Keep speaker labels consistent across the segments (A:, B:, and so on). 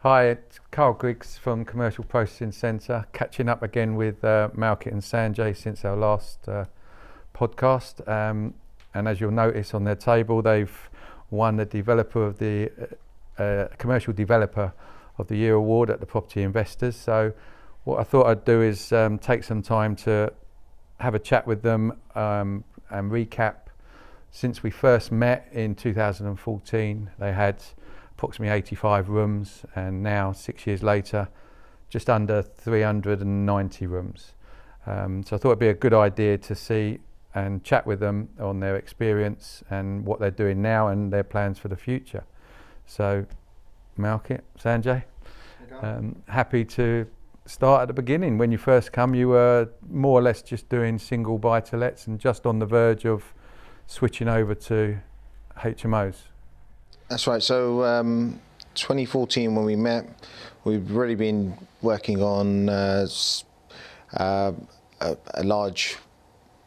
A: Hi, it's Karl Griggs from Commercial Processing Centre, catching up again with Malkit and Sanjay since our last podcast. And as you'll notice on their table, they've won the Developer of the Commercial Developer of the Year award at the Property Investors. So what I thought I'd do is take some time to have a chat with them and recap. Since we first met in 2014, they had approximately 85 rooms, and now 6 years later, just under 390 rooms. So I thought it'd be a good idea to see and chat with them on their experience and what they're doing now and their plans for the future. So, Malkit, Sanjay, happy to start at the beginning. When you first come, you were more or less just doing single buy-to-lets and just on the verge of switching over to HMOs.
B: That's right. So 2014 when we met, we've really been working on a large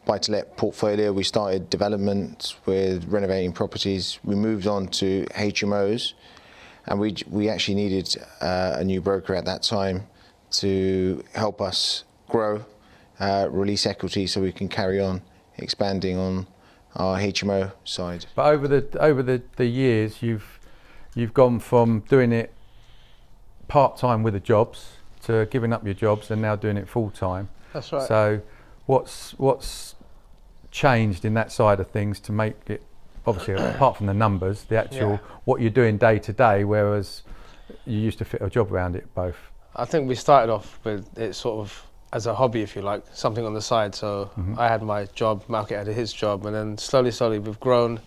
B: buy-to-let portfolio. We started development with renovating properties. We moved on to HMOs, and we actually needed a new broker at that time to help us grow, release equity so we can carry on expanding on our HMO side.
A: But over the years, you've gone from doing it part-time with the jobs to giving up your jobs and now doing it full-time.
C: That's right.
A: So what's changed in that side of things to make it, obviously apart from the numbers, the actual what you're doing day to day, whereas you used to fit a job around it both?
C: I think we started off with it sort of as a hobby, if you like, something on the side. So I had my job, Malkit had his job, and then slowly we've grown,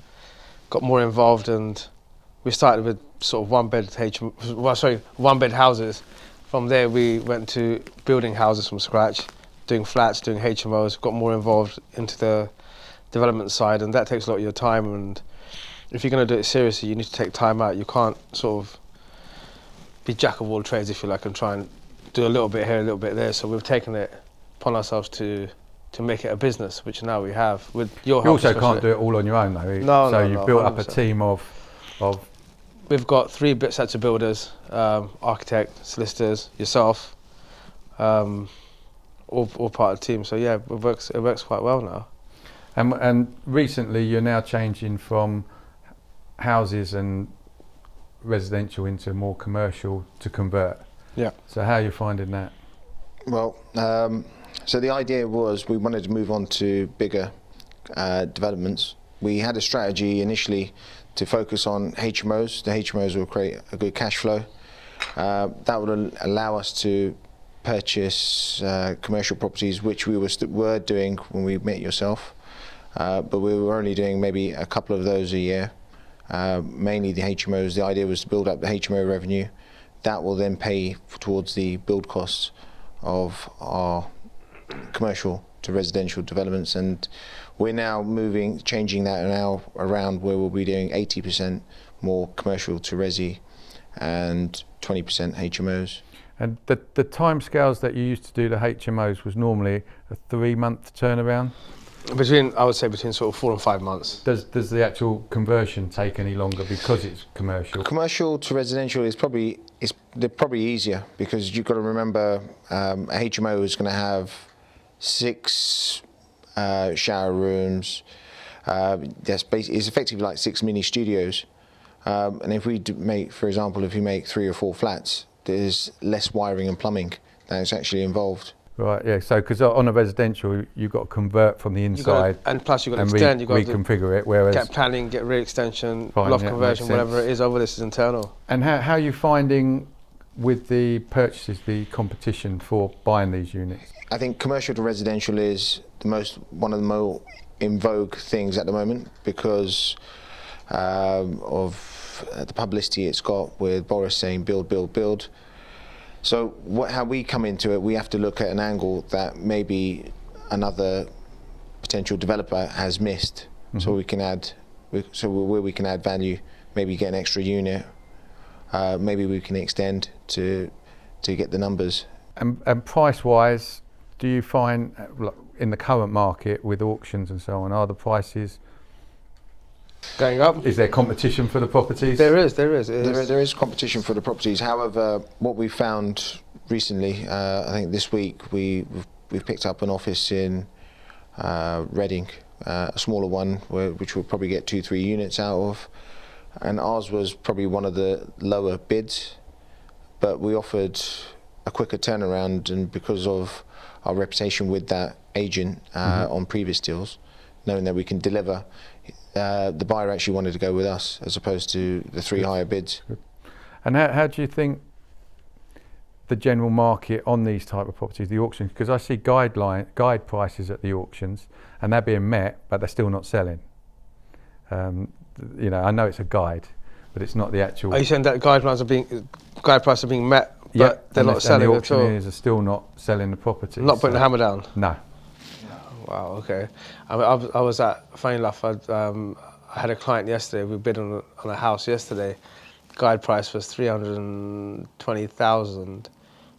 C: got more involved, and we started with sort of one bed houses. From there we went to building houses from scratch, doing flats, doing HMOs, got more involved into the development side, and that takes a lot of your time. And if you're going to do it seriously, you need to take time out. You can't sort of be jack of all trades, if you like, and try and do a little bit here, a little bit there. So we've taken it upon ourselves to make it a business, which now we have with your help.
A: You also can't do it all on your own though.
C: No,
A: you've built
C: 100%.
A: up a team of.
C: We've got three sets of builders, architect, solicitors, yourself, all part of the team. So yeah, it works quite well now.
A: And recently you're now changing from houses and residential into more commercial to convert.
C: Yeah.
A: So how are you finding that?
B: Well, so the idea was we wanted to move on to bigger developments. We had a strategy initially to focus on HMOs. The HMOs will create a good cash flow. That would allow us to purchase commercial properties, which we were doing when we met yourself, but we were only doing maybe a couple of those a year, mainly the HMOs. The idea was to build up the HMO revenue. That will then pay towards the build costs of our commercial to residential developments, and we're now changing that now around where we'll be doing 80% more commercial to resi and 20% HMOs.
A: And the timescales that you used to do the HMOs was normally a 3-month turnaround?
C: I would say between sort of 4 and 5 months.
A: Does the actual conversion take any longer because it's commercial?
B: Commercial to residential they're probably easier, because you've got to remember a HMO is going to have 6 shower rooms. It's effectively like 6 mini studios. And if we make, for example, if you make 3 or 4 flats, there's less wiring and plumbing that is actually involved.
A: Right, yeah. So, because on a residential, you've got to convert from the inside,
C: and plus you've got to extend. You've got to
A: reconfigure it. Whereas
C: get planning, get rear extension, loft conversion, whatever it is. Over this is internal.
A: And how are you finding with the purchases, the competition for buying these units?
B: I think commercial to residential is one of the more in vogue things at the moment, because of the publicity it's got with Boris saying build, build, build. So how we come into it, we have to look at an angle that maybe another potential developer has missed. So we can add, where we can add value, maybe get an extra unit, maybe we can extend to get the numbers.
A: And price-wise, do you find in the current market with auctions and so on, are the prices
C: Going up?
A: Is there competition for the properties?
C: There is.
B: There is competition for the properties. However, what we found recently, I think this week, we've picked up an office in Reading, a smaller one, which we'll probably get 2-3 units out of. And ours was probably one of the lower bids, but we offered a quicker turnaround, and because of our reputation with that agent on previous deals, knowing that we can deliver, the buyer actually wanted to go with us as opposed to the 3 higher bids.
A: Good. And how do you think the general market on these type of properties, the auctions, because I see guide prices at the auctions and they're being met, but they're still not selling. You know, I know it's a guide, but it's not the actual.
C: Are you saying that guide prices are being met, but they're not selling
A: and the
C: at all?
A: auctioneers are still not selling the properties.
C: Not putting the hammer down?
A: No.
C: Wow, okay. I mean, I was at, funny enough, I had a client yesterday, we bid on a house yesterday. Guide price was 320,000.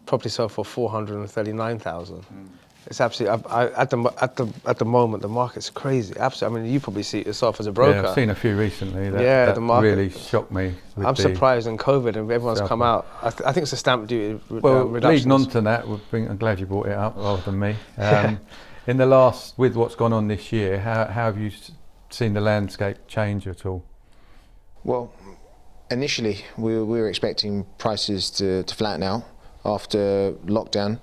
C: Property sold for 439,000. It's absolutely, at the moment, the market's crazy. Absolutely. I mean, you probably see it yourself as a broker.
A: Yeah, I've seen a few recently
C: the
A: that
C: market
A: really shocked me.
C: I'm surprised in COVID and everyone's come out. I think it's a stamp duty reduction.
A: Leading on to that, I'm glad you brought it up rather than me. In the last, with what's gone on this year, how have you seen the landscape change at all?
B: Well, initially we were expecting prices to flatten out after lockdown,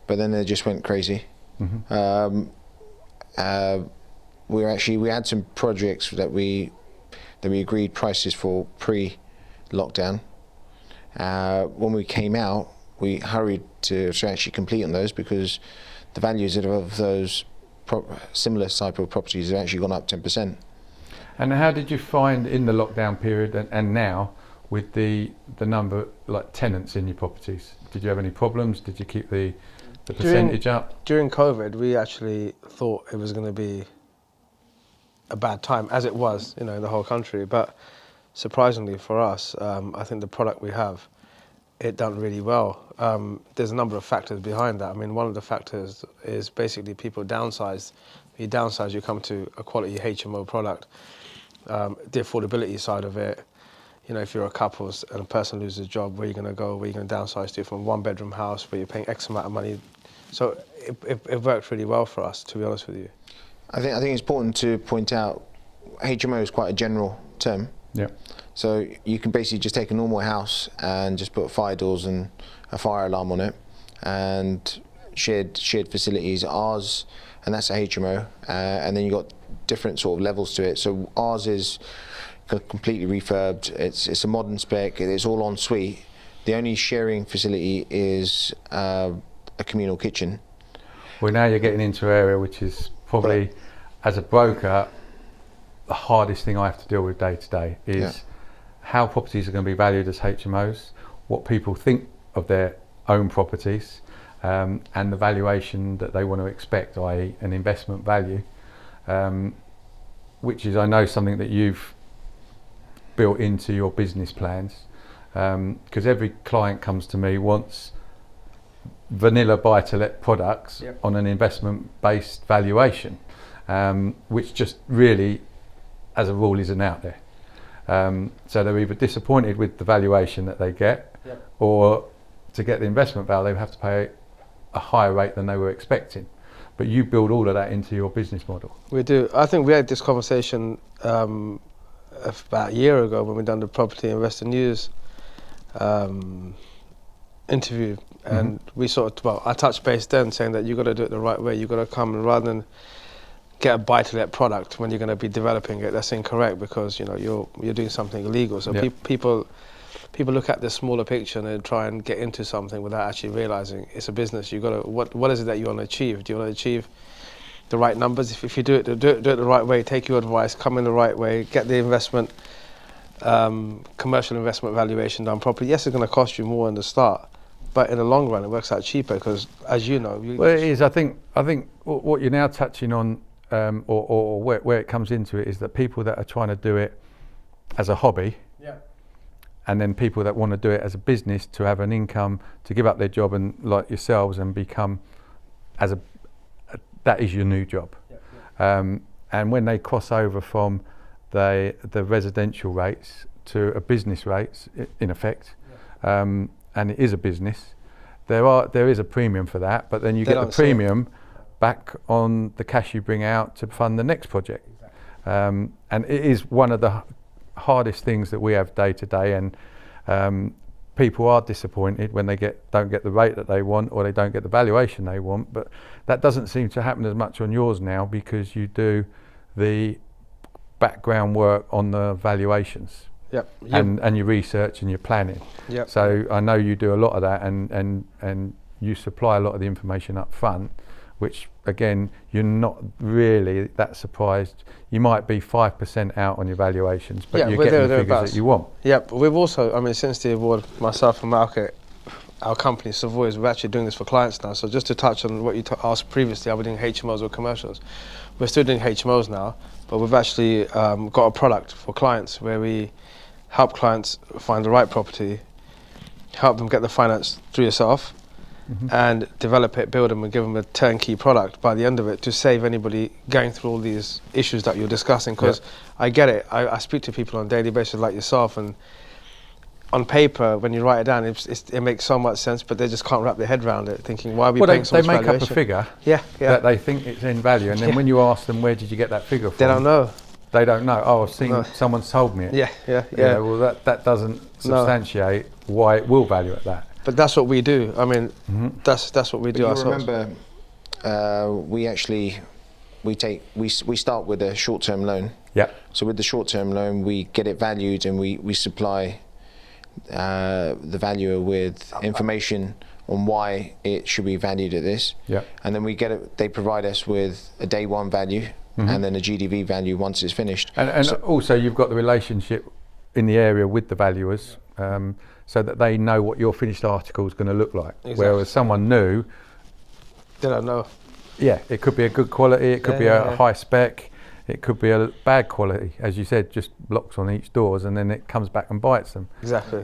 B: but then they just went crazy. We had some projects that we agreed prices for pre-lockdown. When we came out, we hurried to actually complete on those because the values of those similar type of properties have actually gone up 10%.
A: And how did you find in the lockdown period and now with the number like tenants in your properties? Did you have any problems? Did you keep the percentage up?
C: During COVID, we actually thought it was going to be a bad time, as it was, you know, in the whole country. But surprisingly for us, I think the product we have, it done really well. There's a number of factors behind that. I mean, one of the factors is basically people downsize. You downsize, you come to a quality HMO product. The affordability side of it, you know, if you're a couple and a person loses a job, where are you going to go? Where are you going to downsize to from 1-bedroom house where you're paying X amount of money? So it worked really well for us, to be honest with you.
B: I think it's important to point out HMO is quite a general term.
A: Yeah.
B: So you can basically just take a normal house and just put fire doors and a fire alarm on it, and shared facilities. Ours, and that's a HMO, and then you got different sort of levels to it. So ours is completely refurbed. It's a modern spec. It's all en suite. The only sharing facility is a communal kitchen.
A: Well, now you're getting into an area which is probably, as a broker, the hardest thing I have to deal with day to day is how properties are going to be valued as HMOs, what people think of their own properties, and the valuation that they want to expect, i.e. an investment value, which is, I know, something that you've built into your business plans, because every client comes to me wants vanilla buy-to-let products on an investment-based valuation, which just really, as a rule, isn't out there. So they're either disappointed with the valuation that they get, or to get the investment value, they have to pay a higher rate than they were expecting. But you build all of that into your business model.
C: We do. I think we had this conversation about a year ago when we done the Property Investor News interview, and we sort of, I touched base then saying that you've got to do it the right way. You've got to come, and rather than get a buy-to-let product when you're going to be developing it, that's incorrect, because you know you're doing something illegal. So people look at the smaller picture and they try and get into something without actually realizing it's a business. You got to what is it that you want to achieve? Do you want to achieve the right numbers? If you do it the right way, take your advice, come in the right way, get the investment, commercial investment valuation done properly. Yes, it's going to cost you more in the start, but in the long run, it works out cheaper because, as you know,
A: well, it is. I think what you're now touching on, or where it comes into it, is that people that are trying to do it as a hobby, and then people that want to do it as a business to have an income, to give up their job and like yourselves and become that is your new job. And when they cross over from the residential rates to a business rates in effect, and it is a business. There is a premium for that, but then you get the premium back on the cash you bring out to fund the next project. And it is one of the hardest things that we have day to day, and people are disappointed when they don't get the rate that they want, or they don't get the valuation they want. But that doesn't seem to happen as much on yours now, because you do the background work on the valuations.
C: Yep.
A: And your research and your planning.
C: Yep.
A: So I know you do a lot of that, and you supply a lot of the information up front, which again, you're not really that surprised. You might be 5% out on your valuations, but you're getting the figures that you want.
C: Yep. We've also, I mean, since the award, myself and Malkit, our company Savoys, we're actually doing this for clients now. So just to touch on what you asked previously, are we doing HMOs or commercials? We're still doing HMOs now, but we've actually got a product for clients where we help clients find the right property, help them get the finance through yourself, and develop it, build them, and give them a turnkey product by the end of it, to save anybody going through all these issues that you're discussing. Because I get it, I speak to people on a daily basis like yourself, and on paper, when you write it down, it makes so much sense, but they just can't wrap their head around it, thinking, why are we paying so much valuation?
A: They make up a figure that they think it's in value, and then when you ask them, where did you get that figure from?
C: They don't know.
A: They don't know. Oh, I've seen someone's told me it.
C: Yeah.
A: Well, that doesn't substantiate why it will value at that.
C: But that's what we do. I mean, that's what we do ourselves.
B: Remember, we start with a short-term loan.
A: Yeah.
B: So with the short-term loan, we get it valued, and we supply the valuer with information on why it should be valued at this.
A: Yeah.
B: And then we get it. They provide us with a day one value. And then a GDV value once it's finished.
A: And so also you've got the relationship in the area with the valuers, so that they know what your finished article is going to look like. Exactly. Whereas someone new,
C: they don't know.
A: Yeah, it could be a good quality, it could be a high spec, it could be a bad quality, as you said, just locks on each doors, and then it comes back and bites them.
C: Exactly.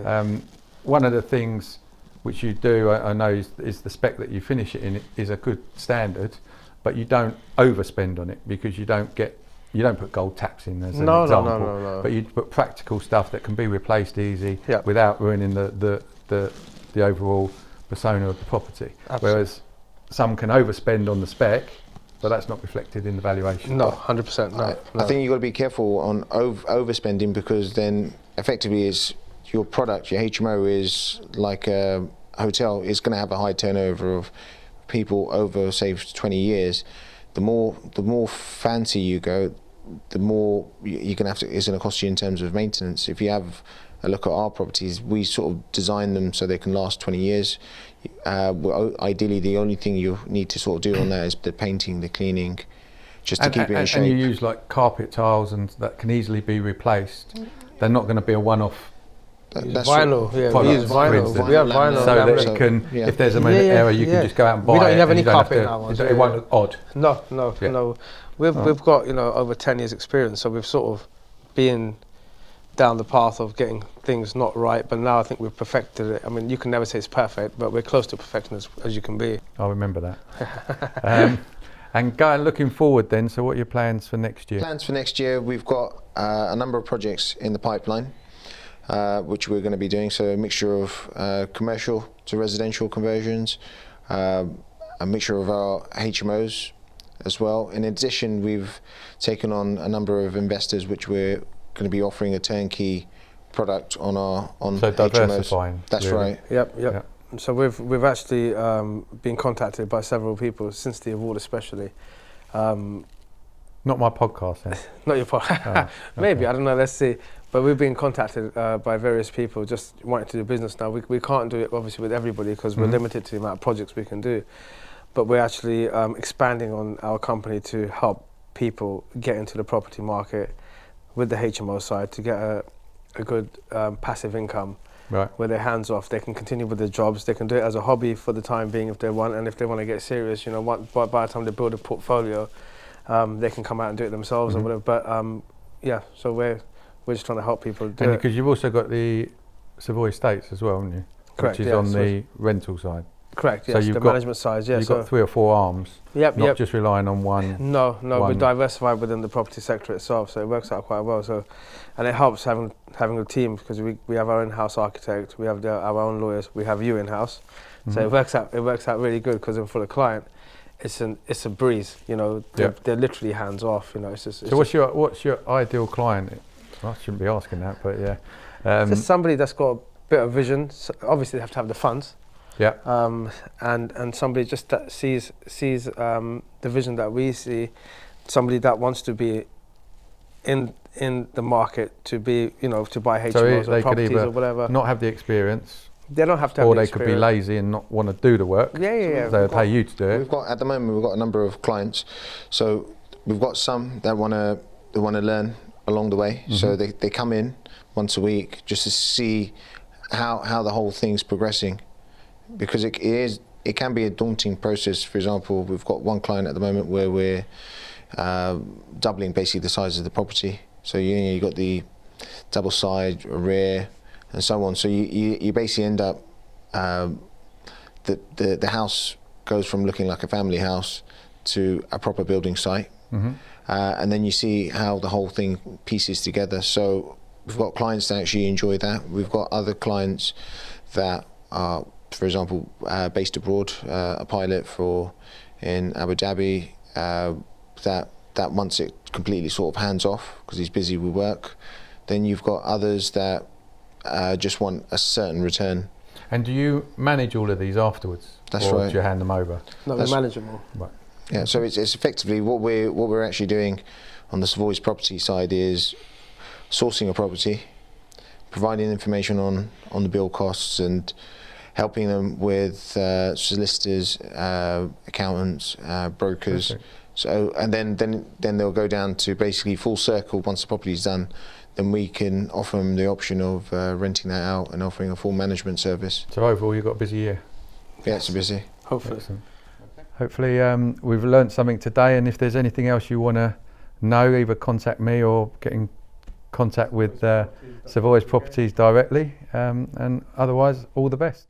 A: One of the things which you do, I know, is the spec that you finish it in is a good standard. But you don't overspend on it, because you don't put gold taps in as an example. No. But you put practical stuff that can be replaced easy without ruining the overall persona of the property. Absolutely. Whereas some can overspend on the spec, but that's not reflected in the valuation.
C: No, 100%. No.
B: I think you've got to be careful on overspending, because then effectively is your product, your HMO is like a hotel. It's going to have a high turnover of people over, say, 20 years. The more fancy you go, the more you're going to have to, it's going to cost you in terms of maintenance. If you have a look at our properties, we sort of design them so they can last 20 years. Ideally, the only thing you need to sort of do on that is the painting, the cleaning, just to keep it in shape.
A: And you use like carpet tiles, and that can easily be replaced. They're not going to be a one-off.
C: That's vinyl, we use vinyl. We have vinyl,
A: so that it can, if there's a error, you can just go out and buy it.
C: We don't have any carpet in our ones.
A: It won't look odd.
C: No. We've got over 10 years experience, so we've sort of been down the path of getting things not right, but now I think we've perfected it. I mean, you can never say it's perfect, but we're close to perfection as you can be.
A: I'll remember that. And looking forward then, so what are your plans for next year?
B: Plans for next year, we've got a number of projects in the pipeline. Which we're going to be doing, so a mixture of commercial to residential conversions, a mixture of our HMOs as well. In addition, we've taken on a number of investors, which we're going to be offering a turnkey product on
A: so diversifying.
B: HMOs. That's really. Right.
C: Yep. So we've actually been contacted by several people since the award, especially.
A: Not my podcast, then.
C: Not your podcast. Maybe, I don't know, let's see. But we've been contacted by various people just wanting to do business now. We can't do it obviously with everybody, because we're limited to the amount of projects we can do. But we're actually expanding on our company to help people get into the property market with the HMO side, to get a good passive income. Right. Where they're hands off, they can continue with their jobs, they can do it as a hobby for the time being if they want, and if they want to get serious, by the time they build a portfolio, they can come out and do it themselves or whatever. But so we're just trying to help people do it.
A: Because you've also got the Savoy Estates as well, haven't you?
C: Correct,
A: which is on the rental side.
C: Correct.
A: So
C: Yes,
A: you've
C: the
A: got-
C: management size. Yeah.
A: You've
C: So
A: got 3 or 4 arms,
C: yep.
A: not
C: Yep.
A: just relying on one.
C: No, we're
A: one-
C: diversified within the property sector itself, so it works out quite well. So, and it helps having a team because we have our in-house architect, we have our own lawyers, we have you in-house. So it works out really good because for the client, it's a breeze. You know, they're literally hands off. You know, it's just.
A: So what's your ideal client? Well, I shouldn't be asking that, but yeah.
C: Just somebody that's got a bit of vision. So obviously, they have to have the funds.
A: Yeah.
C: And somebody just that sees the vision that we see, somebody that wants to be in the market to be, you know, to buy HMOs or properties or whatever.
A: Not have the experience,
C: They don't have to have
A: or
C: the
A: they could be
C: experience.
A: lazy and not want to do the work.
C: Yeah.
A: They'll pay you to do it.
B: We've got at the moment we've got a number of clients, so we've got some that want to learn along the way. So they come in once a week just to see how the whole thing's progressing, because it can be a daunting process. For example, we've got one client at the moment where we're doubling basically the size of the property. So you got the double side, rear, and so on. So you basically end up the house goes from looking like a family house to a proper building site, and then you see how the whole thing pieces together. So we've got clients that actually enjoy that. We've got other clients that are, for example, based abroad, a pilot in Abu Dhabi, that wants it completely sort of hands off because he's busy with work. Then you've got others that just want a certain return.
A: And do you manage all of these afterwards?
B: That's
A: or
B: right.
A: do you hand them over?
C: No, we manage them all.
A: Right.
B: Yeah, so it's effectively what we're actually doing on the Savoys property side is sourcing a property, providing information on the build costs, and helping them with solicitors, accountants, brokers.
A: Perfect.
B: So and then they'll go down to basically full circle. Once the property's done, then we can offer them the option of renting that out and offering a full management service.
A: So overall, you've got a busy year.
B: Yeah, it's busy.
C: Hopefully.
A: Excellent. Hopefully we've learnt something today, and if there's anything else you want to know, either contact me or get in contact with Savoys Properties directly, and otherwise all the best.